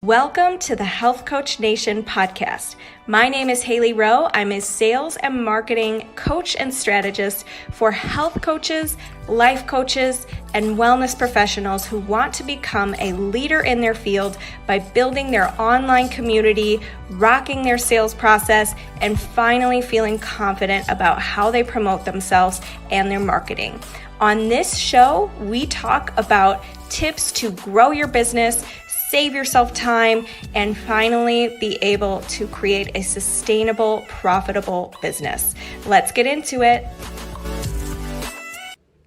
Welcome to the Health Coach Nation podcast. My name is Hailey Rowe. I'm a sales and marketing coach and strategist for health coaches, life coaches, and wellness professionals who want to become a leader in their field by building their online community, rocking their sales process, and finally feeling confident about how they promote themselves and their marketing. On this show, we talk about tips to grow your business, save yourself time, and finally be able to create a sustainable, profitable business. Let's get into it.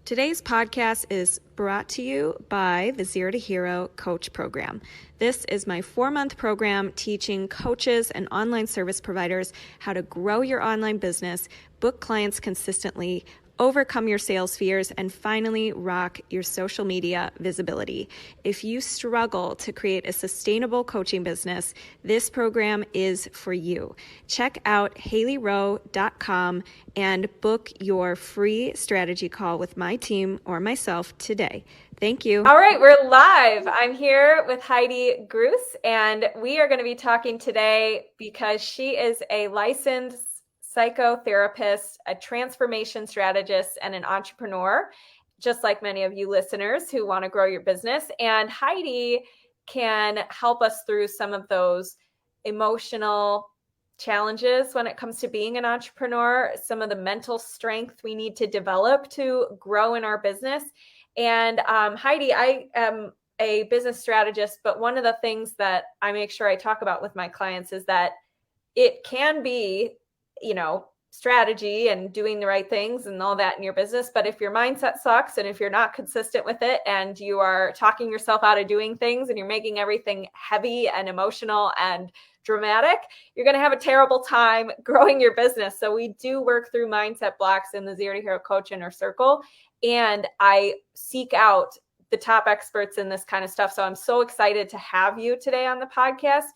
Today's podcast is brought to you by the Zero to Hero Coach Program. This is my 4-month program teaching coaches and online service providers how to grow your online business, book clients consistently, overcome your sales fears, and finally rock your social media visibility. If you struggle to create a sustainable coaching business, this program is for you. Check out HaileyRowe.com and book your free strategy call with my team or myself today. Thank you. All right, we're live. I'm here with Heidi Gruss, and we are going to be talking today because she is a licensed psychotherapist, a transformation strategist, and an entrepreneur, just like many of you listeners who want to grow your business. And Heidi can help us through some of those emotional challenges when it comes to being an entrepreneur, some of the mental strength we need to develop to grow in our business. And Heidi, I am a business strategist, but one of the things that I make sure I talk about with my clients is that it can be strategy and doing the right things and all that in your business. But if your mindset sucks and if you're not consistent with it and you are talking yourself out of doing things and you're making everything heavy and emotional and dramatic, you're going to have a terrible time growing your business. So we do work through mindset blocks in the Zero to Hero Coach Inner Circle. And I seek out the top experts in this kind of stuff. So I'm so excited to have you today on the podcast.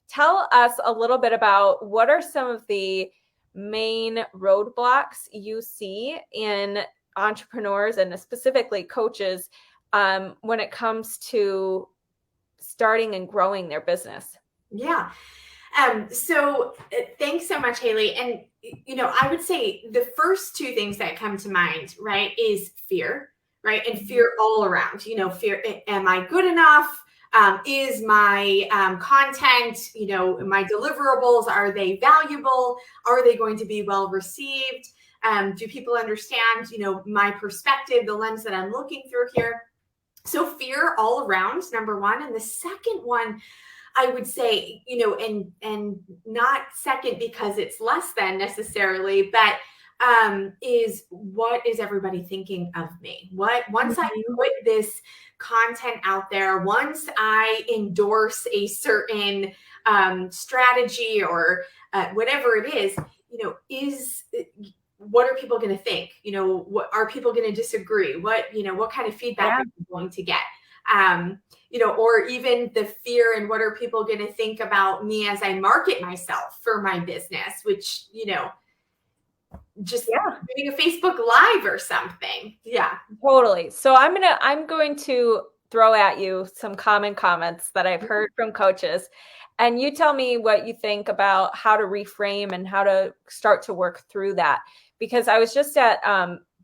Tell us a little bit about what are some of the main roadblocks you see in entrepreneurs and specifically coaches when it comes to starting and growing their business? Yeah. So thanks so much, Hailey. And, I would say the first two things that come to mind, right, is fear, right? And fear all around, fear, am I good enough? Is my content, my deliverables, are they valuable? Are they going to be well received? Do people understand, my perspective, the lens that I'm looking through here? So fear all around, number one. And the second one, I would say, and not second because it's less than necessarily, but is what is everybody thinking of me? Once I put this content out there, once I endorse a certain strategy or whatever it is, what are people going to think? What are people going to disagree? What kind of feedback are you going to get? Or even the fear and what are people going to think about me as I market myself for my business, which, doing a Facebook Live or something. Yeah, totally. So I'm going to throw at you some common comments that I've heard from coaches, and you tell me what you think about how to reframe and how to start to work through that. Because I was just at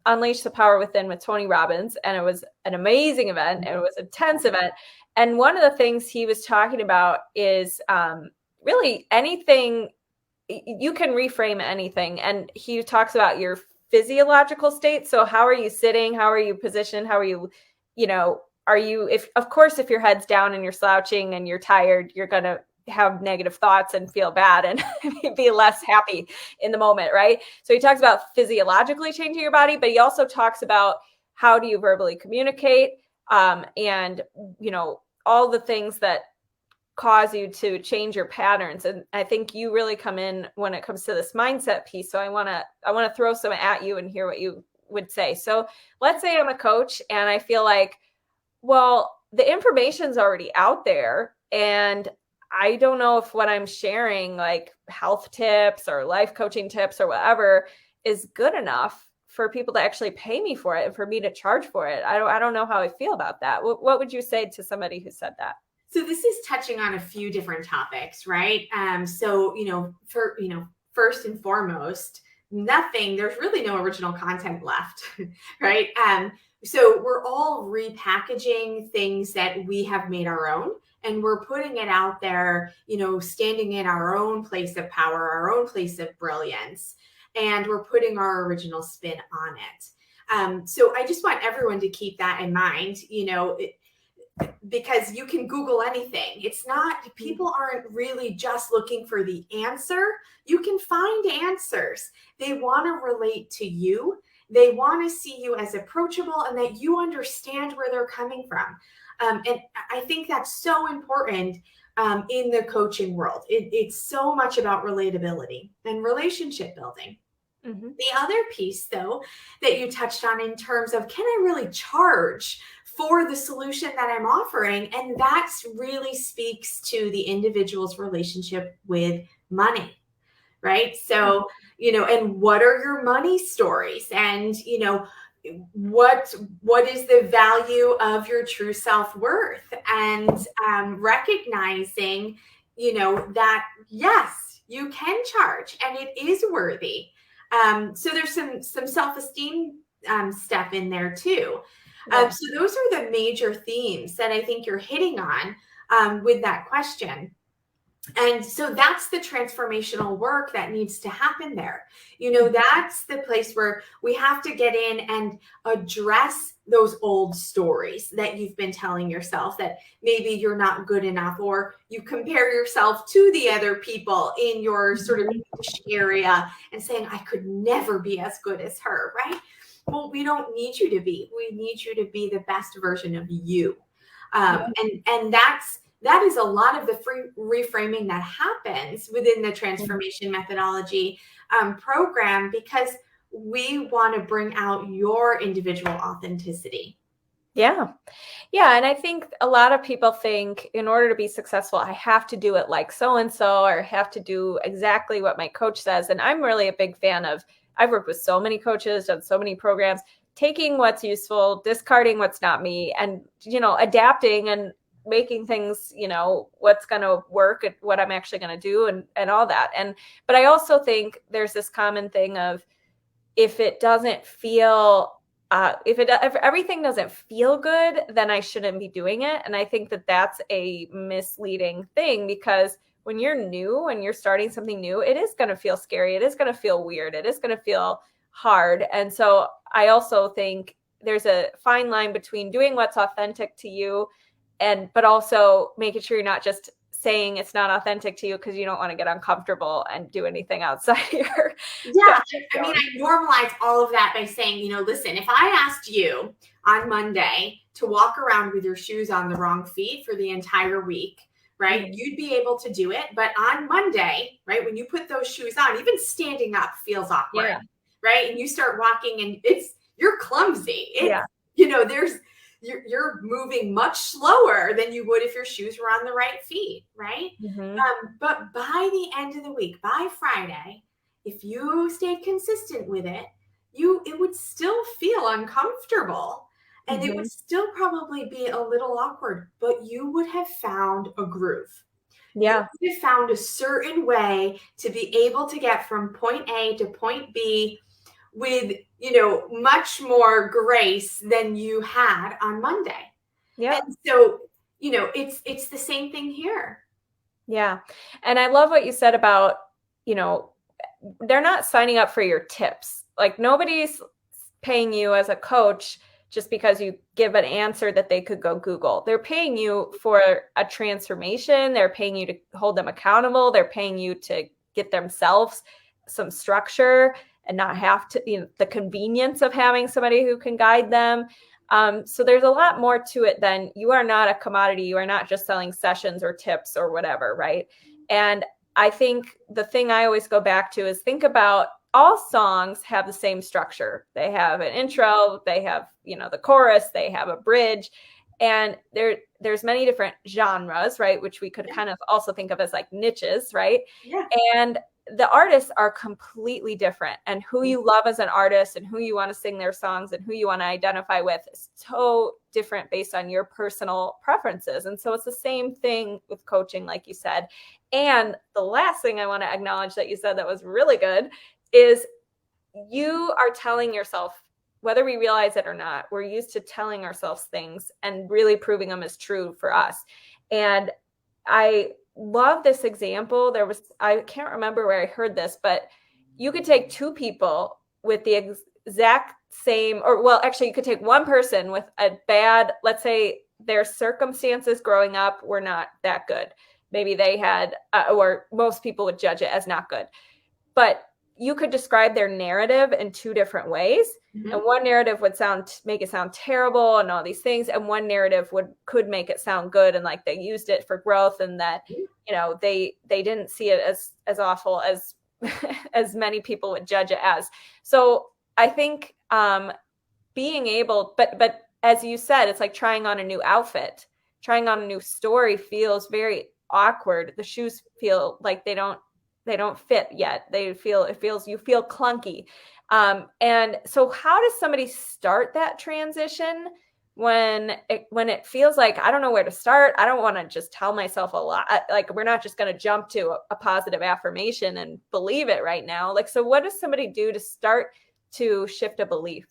Unleash the Power Within with Tony Robbins, and it was an amazing event. And it was an intense event. And one of the things he was talking about is really anything. You can reframe anything. And he talks about your physiological state. So how are you sitting? How are you positioned? How are you, if your head's down and you're slouching and you're tired, you're going to have negative thoughts and feel bad and be less happy in the moment, right? So he talks about physiologically changing your body, but he also talks about how do you verbally communicate and, all the things that cause you to change your patterns. And I think you really come in when it comes to this mindset piece. So I want to throw some at you and hear what you would say. So let's say I'm a coach and I feel like, well, the information's already out there and I don't know if what I'm sharing, like health tips or life coaching tips or whatever, is good enough for people to actually pay me for it and for me to charge for it. I don't know how I feel about that. What would you say to somebody who said that? So this is touching on a few different topics, right? So, first and foremost, there's really no original content left, right? So we're all repackaging things that we have made our own, and we're putting it out there, standing in our own place of power, our own place of brilliance, and we're putting our original spin on it. So I just want everyone to keep that in mind, because you can Google anything. It's not, people aren't really just looking for the answer. You can find answers. They want to relate to you. They want to see you as approachable and that you understand where they're coming from. And I think that's so important in the coaching world. It's so much about relatability and relationship building. Mm-hmm. The other piece, though, that you touched on in terms of, can I really charge for the solution that I'm offering? And that really speaks to the individual's relationship with money, right? So, and what are your money stories? And, what is the value of your true self-worth? And recognizing, that, yes, you can charge and it is worthy. So there's some self-esteem stuff in there too. So those are the major themes that I think you're hitting on with that question. And so that's the transformational work that needs to happen there. That's the place where we have to get in and address those old stories that you've been telling yourself, that maybe you're not good enough, or you compare yourself to the other people in your sort of niche area and saying, I could never be as good as her, right? Well, we don't need you to be. We need you to be the best version of you. And that is a lot of the reframing that happens within the transformation methodology program, because we want to bring out your individual authenticity. Yeah. Yeah. And I think a lot of people think, in order to be successful, I have to do it like so-and-so, or have to do exactly what my coach says. And I'm really a big fan of, I've worked with so many coaches, done so many programs, taking what's useful, discarding what's not me, and, adapting and making things, what's going to work, what I'm actually going to do, and all that. But I also think there's this common thing of, if it doesn't feel, if everything doesn't feel good, then I shouldn't be doing it. And I think that that's a misleading thing, because when you're new and you're starting something new, it is going to feel scary. It is going to feel weird. It is going to feel hard. And so I also think there's a fine line between doing what's authentic to you, but also making sure you're not just saying it's not authentic to you because you don't want to get uncomfortable and do anything outside your. Yeah. I mean, I normalize all of that by saying, listen, if I asked you on Monday to walk around with your shoes on the wrong feet for the entire week, right, mm-hmm. you'd be able to do it. But on Monday, right, when you put those shoes on, even standing up feels awkward, right? And you start walking and you're clumsy. You're moving much slower than you would if your shoes were on the right feet, right? Mm-hmm. But by the end of the week, by Friday, if you stayed consistent with it, it would still feel uncomfortable, and mm-hmm. it would still probably be a little awkward, but you would have found a groove. Yeah. You would have found a certain way to be able to get from point A to point B with, much more grace than you had on Monday. Yeah. And so, it's the same thing here. Yeah. And I love what you said about, they're not signing up for your tips. Like, nobody's paying you as a coach just because you give an answer that they could go Google. They're paying you for a transformation. They're paying you to hold them accountable. They're paying you to get themselves some structure and not have to, the convenience of having somebody who can guide them. So there's a lot more to it than, you are not a commodity. You are not just selling sessions or tips or whatever, right? And I think the thing I always go back to is, think about, all songs have the same structure. They have an intro, they have, the chorus, they have a bridge, and there's many different genres, right? Which we could kind of also think of as like niches, right? Yeah. And the artists are completely different, and who you love as an artist and who you want to sing their songs and who you want to identify with is so different based on your personal preferences. And so it's the same thing with coaching, like you said. And the last thing I want to acknowledge that you said that was really good is you are telling yourself, whether we realize it or not, we're used to telling ourselves things and really proving them as true for us. And I love this example. I can't remember where I heard this, but you could take two people with the exact same, or well, actually you could take one person with a bad, let's say their circumstances growing up were not that good. Maybe they had, or most people would judge it as not good, but you could describe their narrative in two different ways. Mm-hmm. And one narrative would make it sound terrible and all these things. And one narrative could make it sound good. And like they used it for growth, and that, you know, they didn't see it as awful as, as many people would judge it as. So I think being able, but as you said, it's like trying on a new outfit, trying on a new story feels very awkward. The shoes feel like they don't fit yet. You feel clunky. And so how does somebody start that transition when it feels like, I don't know where to start. I don't want to just tell myself a lot. Like, we're not just going to jump to a positive affirmation and believe it right now. Like, so what does somebody do to start to shift a belief?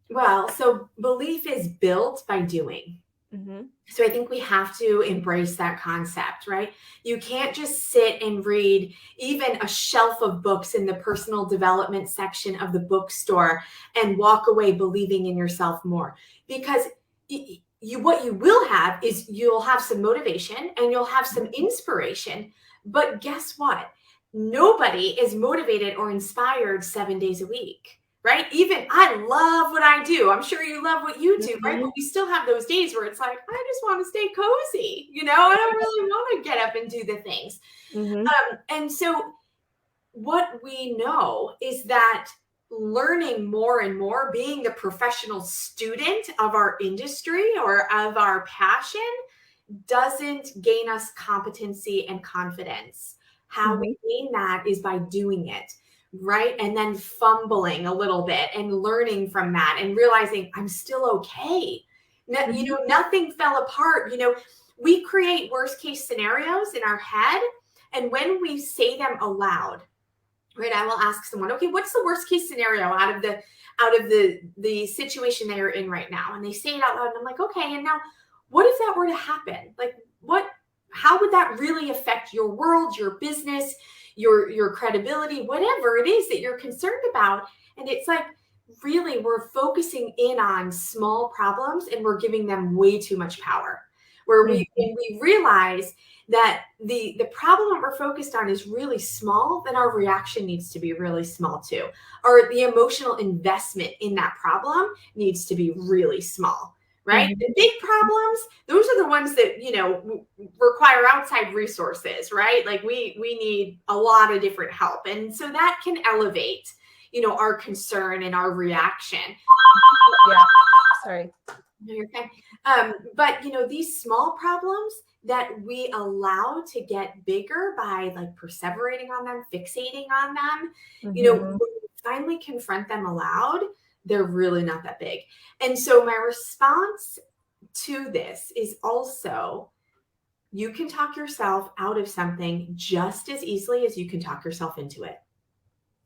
Well, so belief is built by doing. Mm-hmm. So I think we have to embrace that concept, right? You can't just sit and read even a shelf of books in the personal development section of the bookstore and walk away believing in yourself more, because what you will have is you'll have some motivation and you'll have some inspiration. But guess what? Nobody is motivated or inspired 7 days a week. Right? Even I love what I do. I'm sure you love what you do, mm-hmm. right? But we still have those days where it's like, I just want to stay cozy. You know, I don't really want to get up and do the things. Mm-hmm. And so what we know is that learning more and more, being the professional student of our industry or of our passion, doesn't gain us competency and confidence. How mm-hmm. we gain that is by doing it. Right. And then fumbling a little bit and learning from that and realizing I'm still okay. You know, nothing fell apart. You know, we create worst case scenarios in our head. And when we say them aloud, right, I will ask someone, okay, what's the worst case scenario out of the situation they are in right now? And they say it out loud. And I'm like, okay, and now what if that were to happen? Like, how would that really affect your world, your business, your credibility, whatever it is that you're concerned about? And it's like, really, we're focusing in on small problems and we're giving them way too much power. Where we realize that the problem that we're focused on is really small, then our reaction needs to be really small too. Or the emotional investment in that problem needs to be really small. Right? Mm-hmm. The big problems, those are the ones that, you know, require outside resources, right? Like we need a lot of different help. And so that can elevate, you know, our concern and our reaction. Yeah. Sorry. No, you're fine. But, you know, these small problems that we allow to get bigger by like perseverating on them, fixating on them, mm-hmm. you know, when we finally confront them aloud, they're really not that big. And so my response to this is also, you can talk yourself out of something just as easily as you can talk yourself into it.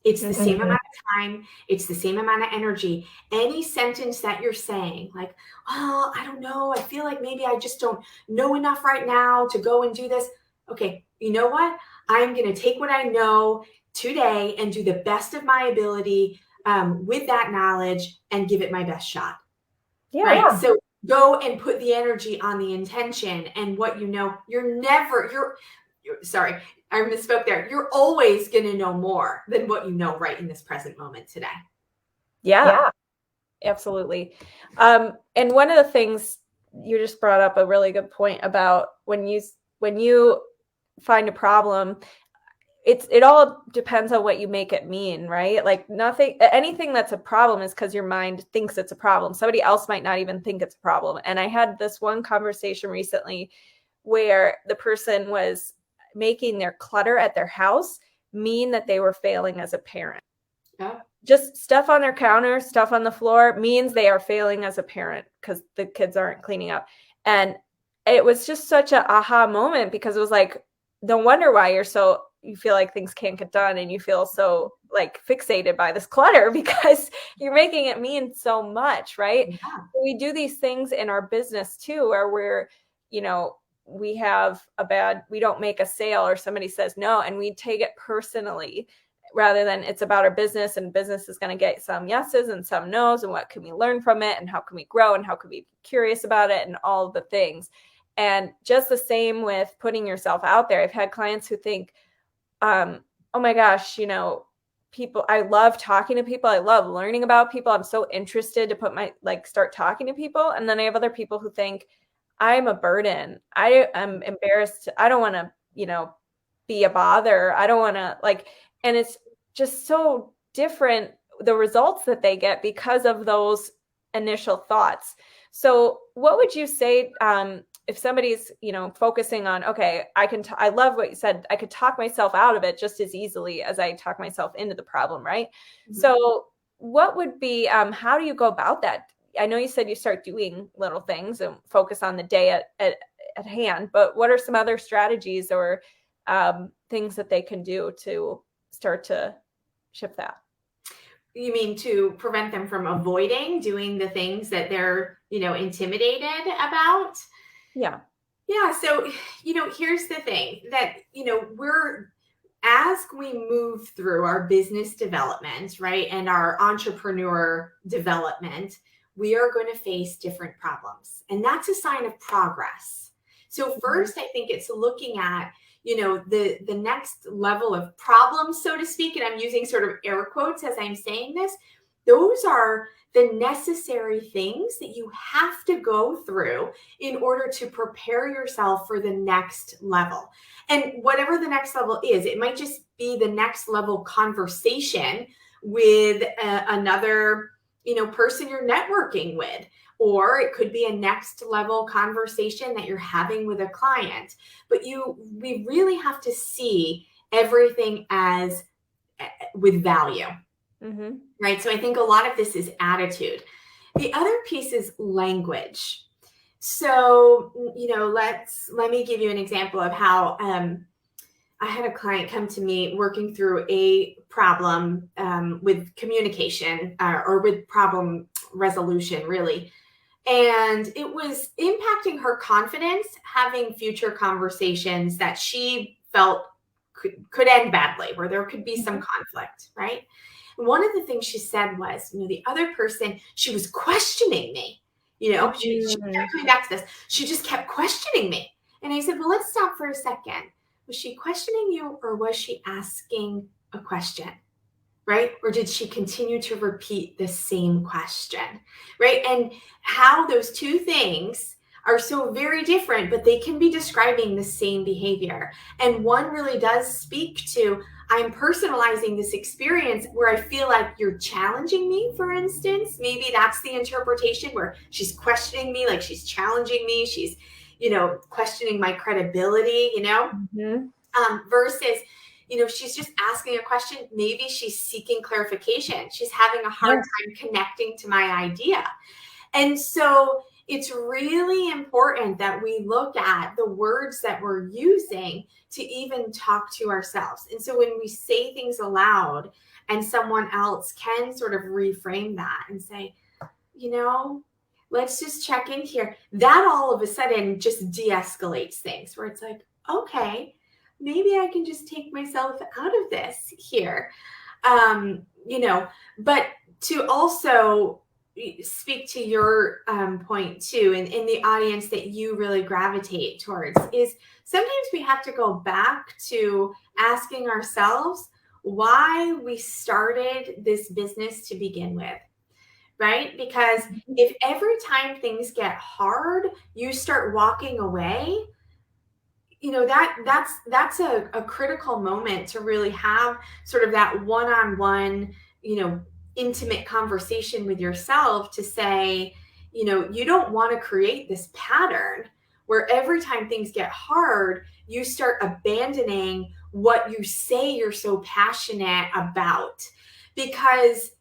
It's the same amount of time. It's the same amount of energy. Any sentence that you're saying, like, oh, I don't know. I feel like maybe I just don't know enough right now to go and do this. Okay, you know what? I'm going to take what I know today and do the best of my ability with that knowledge and give it my best shot. Yeah. Right. So go and put the energy on the intention and what you know. You're sorry, I misspoke there. You're always going to know more than what you know right in this present moment today. Yeah. Absolutely. And one of the things you just brought up a really good point about when you find a problem, it all depends on what you make it mean, right? Like anything that's a problem is because your mind thinks it's a problem. Somebody else might not even think it's a problem. And I had this one conversation recently where the person was making their clutter at their house mean that they were failing as a parent. Yeah. Just stuff on their counter, stuff on the floor means they are failing as a parent because the kids aren't cleaning up. And it was just such an aha moment, because it was like, no wonder why you feel like things can't get done, and you feel so like fixated by this clutter because you're making it mean so much, right? Yeah. We do these things in our business too, where we're, we don't make a sale, or somebody says no, and we take it personally, rather than it's about our business, and business is going to get some yeses and some no's, and what can we learn from it, and how can we grow, and how can we be curious about it, and all of the things. And just the same with putting yourself out there. I've had clients who think, oh my gosh, people, I love talking to people. I love learning about people. I'm so interested to start talking to people. And then I have other people who think I'm a burden. I am embarrassed. I don't want to, be a bother. I don't want to and it's just so different, the results that they get because of those initial thoughts. So what would you say, if somebody's, focusing on, okay, I love what you said. I could talk myself out of it just as easily as I talk myself into the problem, right? Mm-hmm. So what would be, how do you go about that? I know you said you start doing little things and focus on the day at hand, but what are some other strategies or things that they can do to start to shift that? You mean to prevent them from avoiding doing the things that they're, intimidated about? Yeah. Yeah. So, here's the thing that, as we move through our business development, right, and our entrepreneur development, we are going to face different problems. And that's a sign of progress. So first, I think it's looking at, the next level of problems, so to speak, and I'm using sort of air quotes as I'm saying this. Those are the necessary things that you have to go through in order to prepare yourself for the next level. And whatever the next level is, it might just be the next level conversation with another, person you're networking with, or it could be a next level conversation that you're having with a client. But we really have to see everything as with value. Mm-hmm. Right. So I think a lot of this is attitude. The other piece is language. So, let me give you an example of how I had a client come to me working through a problem with communication or with problem resolution, really. And it was impacting her confidence, having future conversations that she felt could end badly, where there could be some conflict, right? One of the things she said was, the other person, she was questioning me. She kept coming back to this. She just kept questioning me. And I said, well, let's stop for a second. Was she questioning you, or was she asking a question? Right? Or did she continue to repeat the same question? Right? And how those two things are so very different, but they can be describing the same behavior. And one really does speak to, I'm personalizing this experience where I feel like you're challenging me, for instance. Maybe that's the interpretation where she's questioning me, like she's challenging me. She's, questioning my credibility, versus, she's just asking a question. Maybe she's seeking clarification. She's having a hard time connecting to my idea. And so it's really important that we look at the words that we're using to even talk to ourselves. And so when we say things aloud and someone else can sort of reframe that and say, let's just check in here, that all of a sudden just de-escalates things, where it's like, okay, maybe I can just take myself out of this here. But to also speak to your point too, and in the audience that you really gravitate towards, is sometimes we have to go back to asking ourselves why we started this business to begin with. Right? Because if every time things get hard, you start walking away, that's a critical moment to really have sort of that one-on-one, intimate conversation with yourself to say, you don't want to create this pattern where every time things get hard, you start abandoning what you say you're so passionate about. Because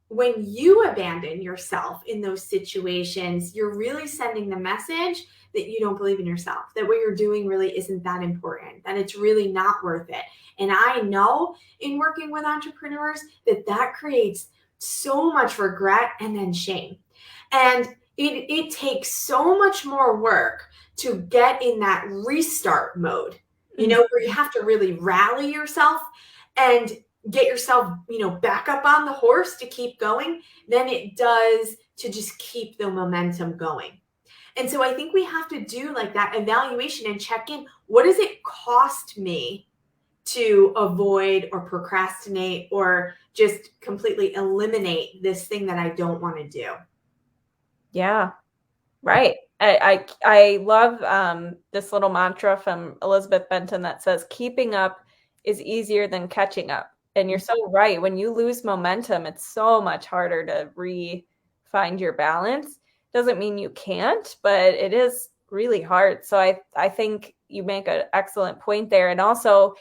when you abandon yourself in those situations, you're really sending the message that you don't believe in yourself, that what you're doing really isn't that important, that it's really not worth it. And I know in working with entrepreneurs that creates so much regret and then shame. And it takes so much more work to get in that restart mode, where you have to really rally yourself and get yourself, back up on the horse to keep going than it does to just keep the momentum going. And so I think we have to do like that evaluation and check in. What does it cost me to avoid or procrastinate or just completely eliminate this thing that I don't want to do? Yeah, right. I love this little mantra from Elizabeth Benton that says, keeping up is easier than catching up. And you're so right. When you lose momentum, it's so much harder to find your balance. Doesn't mean you can't, but it is really hard. So I think you make an excellent point there. And also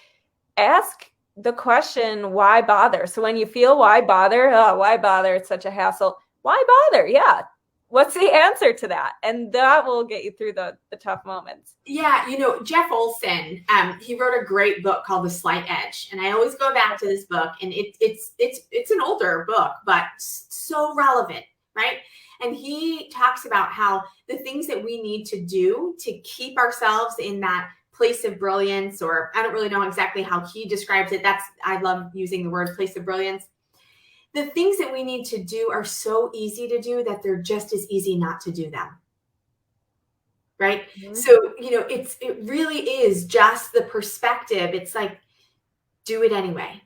ask the question, why bother? So when you feel why bother? Oh, why bother? It's such a hassle. Why bother? Yeah. What's the answer to that? And that will get you through the tough moments. Yeah, Jeff Olson, he wrote a great book called The Slight Edge. And I always go back to this book, and it's an older book, but so relevant, right? And he talks about how the things that we need to do to keep ourselves in that place of brilliance, or I don't really know exactly how he describes it. I love using the word place of brilliance. The things that we need to do are so easy to do that they're just as easy not to do them. Right? Mm-hmm. So, it really is just the perspective. It's like, do it anyway.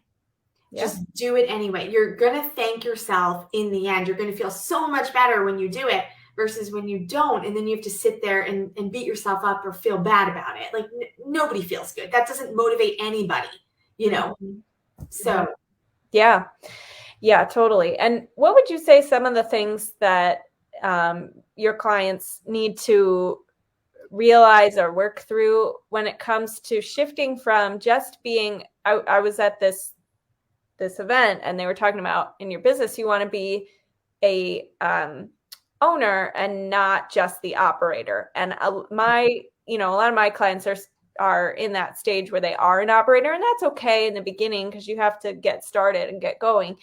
Yeah. Just do it anyway. You're going to thank yourself in the end. You're going to feel so much better when you do it versus when you don't. And then you have to sit there and beat yourself up or feel bad about it. Like nobody feels good. That doesn't motivate anybody, Mm-hmm. So. Yeah. Yeah, totally. And what would you say some of the things that your clients need to realize or work through when it comes to shifting from just being, I was at this event and they were talking about in your business, you want to be a owner and not just the operator. And a lot of my clients are in that stage where they are an operator, and that's okay in the beginning because you have to get started and get going.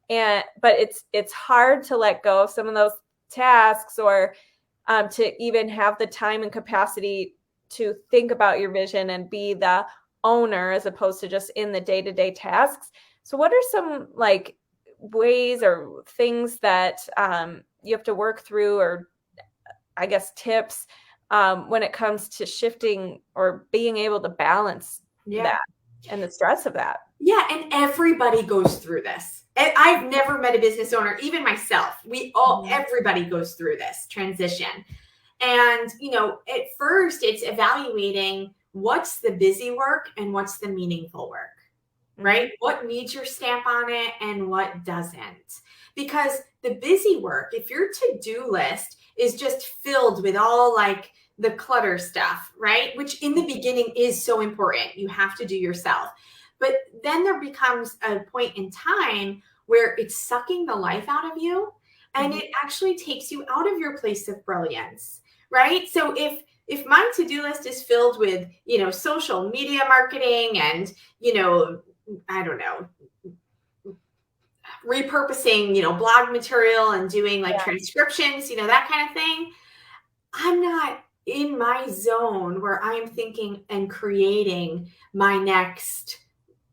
But it's hard to let go of some of those tasks or to even have the time and capacity to think about your vision and be the owner as opposed to just in the day-to-day tasks. So what are some ways or things that you have to work through, or I guess tips when it comes to shifting or being able to balance that and the stress of that? Yeah. And everybody goes through this. I've never met a business owner, even myself. Everybody goes through this transition. And, at first it's evaluating what's the busy work and what's the meaningful work, right? What needs your stamp on it and what doesn't. Because the busy work, if your to-do list is just filled with all the clutter stuff, right? Which in the beginning is so important. You have to do yourself. But then there becomes a point in time where it's sucking the life out of you, and it actually takes you out of your place of brilliance, right? So if my to-do list is filled with, social media marketing and, I don't know, repurposing, blog material and doing transcriptions, that kind of thing, I'm not in my zone where I'm thinking and creating my next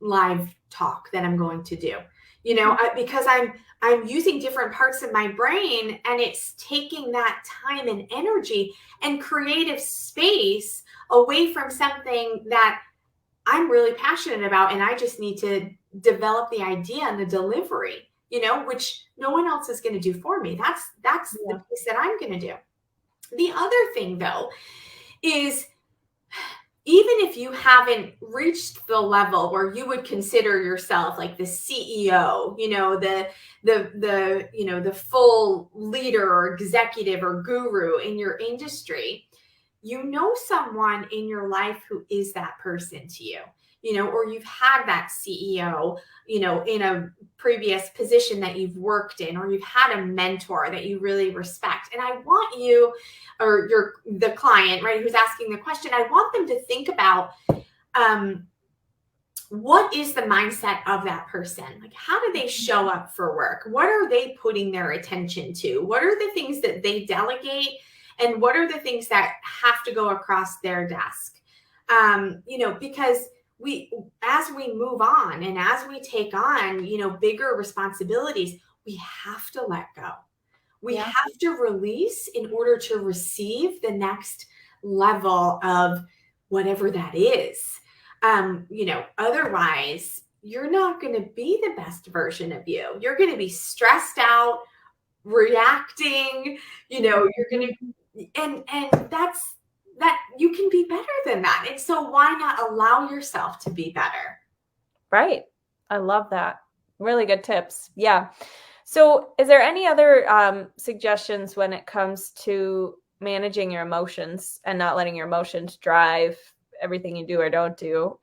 live talk that I'm going to do, because I'm using different parts of my brain, and it's taking that time and energy and creative space away from something that I'm really passionate about. And I just need to develop the idea and the delivery, which no one else is going to do for me. That's the piece that I'm going to do. The other thing though, is even if you haven't reached the level where you would consider yourself like the CEO, the full leader or executive or guru in your industry, you know someone in your life who is that person to you, or you've had that CEO, in a previous position that you've worked in, or you've had a mentor that you really respect. And I want you, or the client, right, who's asking the question, I want them to think about, what is the mindset of that person? Like, how do they show up for work? What are they putting their attention to? What are the things that they delegate? And what are the things that have to go across their desk? Because as we move on and as we take on, bigger responsibilities, we have to let go. We have to release in order to receive the next level of whatever that is. Otherwise you're not going to be the best version of you. You're going to be stressed out, reacting, you're going to, and that's that you can be better than that. And so why not allow yourself to be better? Right. I love that. Really good tips. Yeah. So is there any other suggestions when it comes to managing your emotions and not letting your emotions drive everything you do or don't do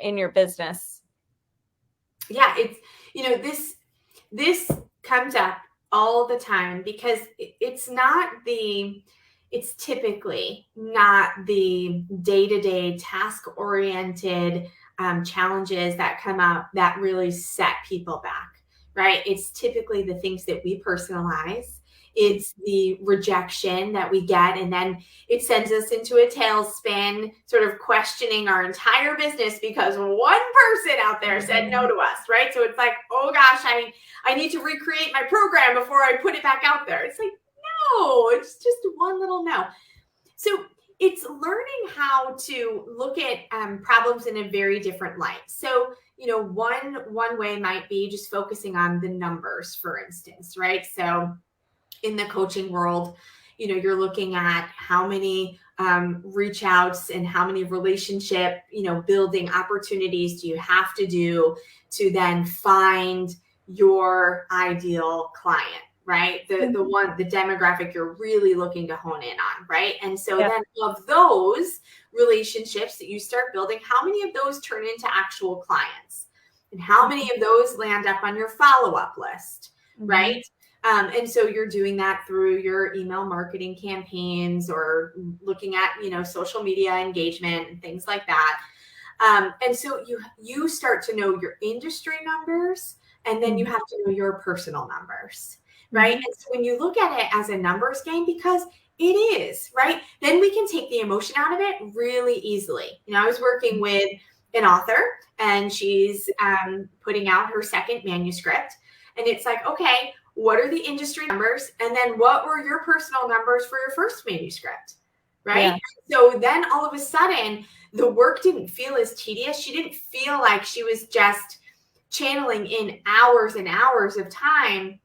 in your business? Yeah, it's, this comes up all the time because it's typically not the day-to-day task-oriented challenges that come up that really set people back, right? It's typically the things that we personalize. It's the rejection that we get, and then it sends us into a tailspin, sort of questioning our entire business because one person out there said no to us, right? So it's like, oh gosh, I need to recreate my program before I put it back out there. It's like, no, it's just one little no. So it's learning how to look at problems in a very different light. So, one way might be just focusing on the numbers, for instance, right? So in the coaching world, you're looking at how many reach outs and how many relationship, building opportunities do you have to do to then find your ideal client, right? The demographic you're really looking to hone in on, right? And so then of those relationships that you start building, how many of those turn into actual clients? And how many of those land up on your follow-up list, right? And so you're doing that through your email marketing campaigns or looking at, social media engagement and things like that. And so you start to know your industry numbers, and then you have to know your personal numbers, right? And so when you look at it as a numbers game, because it is, right? Then we can take the emotion out of it really easily. I was working with an author, and she's putting out her second manuscript. And it's like, okay, what are the industry numbers? And then what were your personal numbers for your first manuscript, right? Yeah. So then all of a sudden, the work didn't feel as tedious. She didn't feel like she was just channeling in hours and hours of time,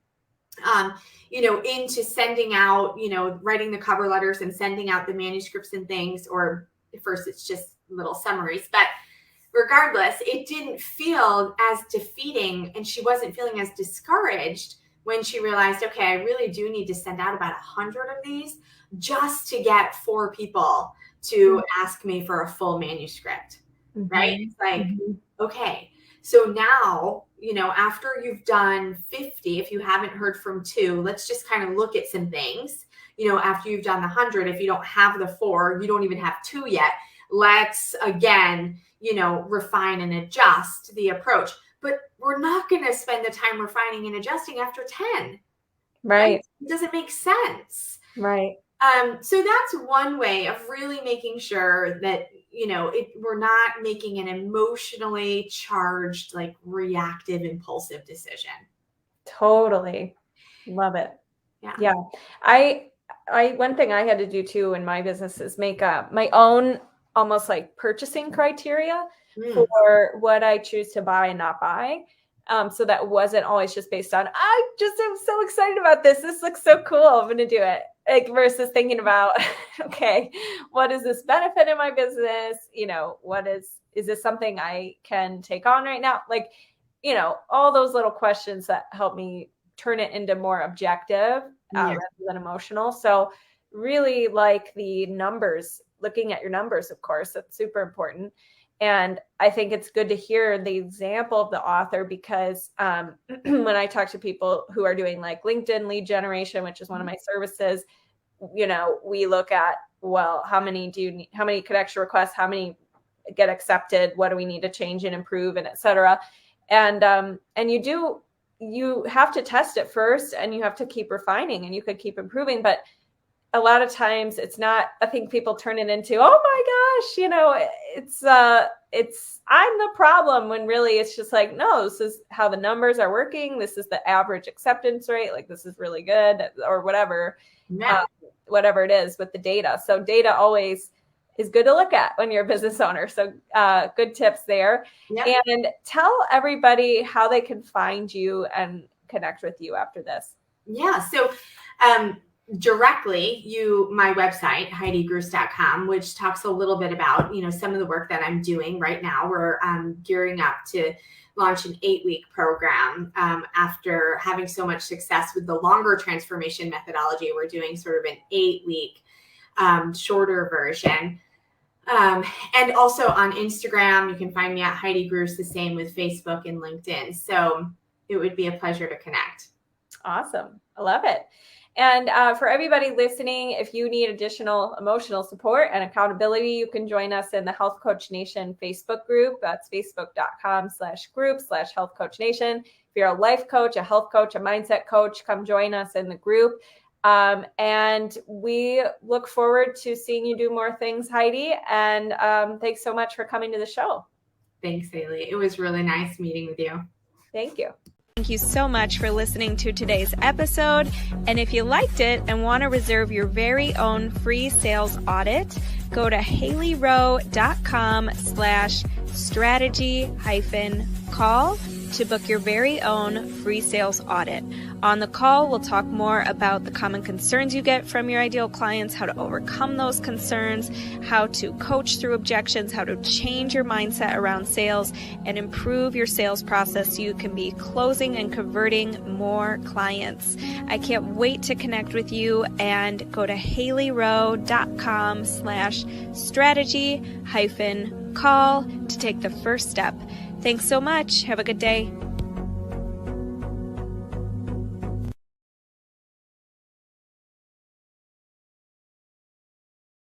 into sending out, writing the cover letters and sending out the manuscripts and things, or at first it's just little summaries. But regardless, it didn't feel as defeating, and she wasn't feeling as discouraged when she realized, okay, I really do need to send out about 100 of these just to get 4 people to ask me for a full manuscript, right? It's like, okay, so now, after you've done 50, if you haven't heard from 2, let's just kind of look at some things. After you've done the 100, if you don't have the 4, you don't even have 2 yet, let's again, refine and adjust the approach. But we're not going to spend the time refining and adjusting after 10. Right? It doesn't make sense. Right. So that's one way of really making sure that, we're not making an emotionally charged, like reactive, impulsive decision. Totally. Love it. Yeah. I one thing I had to do too in my business is make my own almost like purchasing criteria for what I choose to buy and not buy. So that wasn't always just based on, I just am so excited about this. This looks so cool. I'm going to do it. Like versus thinking about, okay, what is this benefit in my business? Is this something I can take on right now? Like, all those little questions that help me turn it into more objective rather than emotional. So really like the numbers, looking at your numbers, of course, that's super important. And I think it's good to hear the example of the author because when I talk to people who are doing like LinkedIn lead generation, which is one of my services, we look at, well, how many connection requests, how many get accepted, what do we need to change and improve, and et cetera. And you have to test it first, and you have to keep refining, and you could keep improving. But a lot of times it's not, I think people turn it into, oh my gosh, it's I'm the problem, when really it's just like, no, this is how the numbers are working. This is the average acceptance rate. Like, this is really good, or whatever, whatever it is with the data. So data always is good to look at when you're a business owner. So good tips there. Yep. And tell everybody how they can find you and connect with you after this. Yeah. So directly, my website, HeidiGruss.com, which talks a little bit about, some of the work that I'm doing right now. We're gearing up to launch an 8-week program after having so much success with the longer transformation methodology. We're doing sort of an 8-week shorter version. And also on Instagram, you can find me at Heidi Gruss, the same with Facebook and LinkedIn. So it would be a pleasure to connect. Awesome. I love it. And for everybody listening, if you need additional emotional support and accountability, you can join us in the Health Coach Nation Facebook group. That's facebook.com/group/Health Coach Nation. If you're a life coach, a health coach, a mindset coach, come join us in the group. And we look forward to seeing you do more things, Heidi. And thanks so much for coming to the show. Thanks, Hailey. It was really nice meeting with you. Thank you. Thank you so much for listening to today's episode. And if you liked it and want to reserve your very own free sales audit, go to HaileyRowe.com/strategy-call to book your very own free sales audit. On the call, we'll talk more about the common concerns you get from your ideal clients, how to overcome those concerns, how to coach through objections, how to change your mindset around sales, and improve your sales process so you can be closing and converting more clients. I can't wait to connect with you, and go to HaileyRowe.com/strategy-call to take the first step. Thanks so much. Have a good day.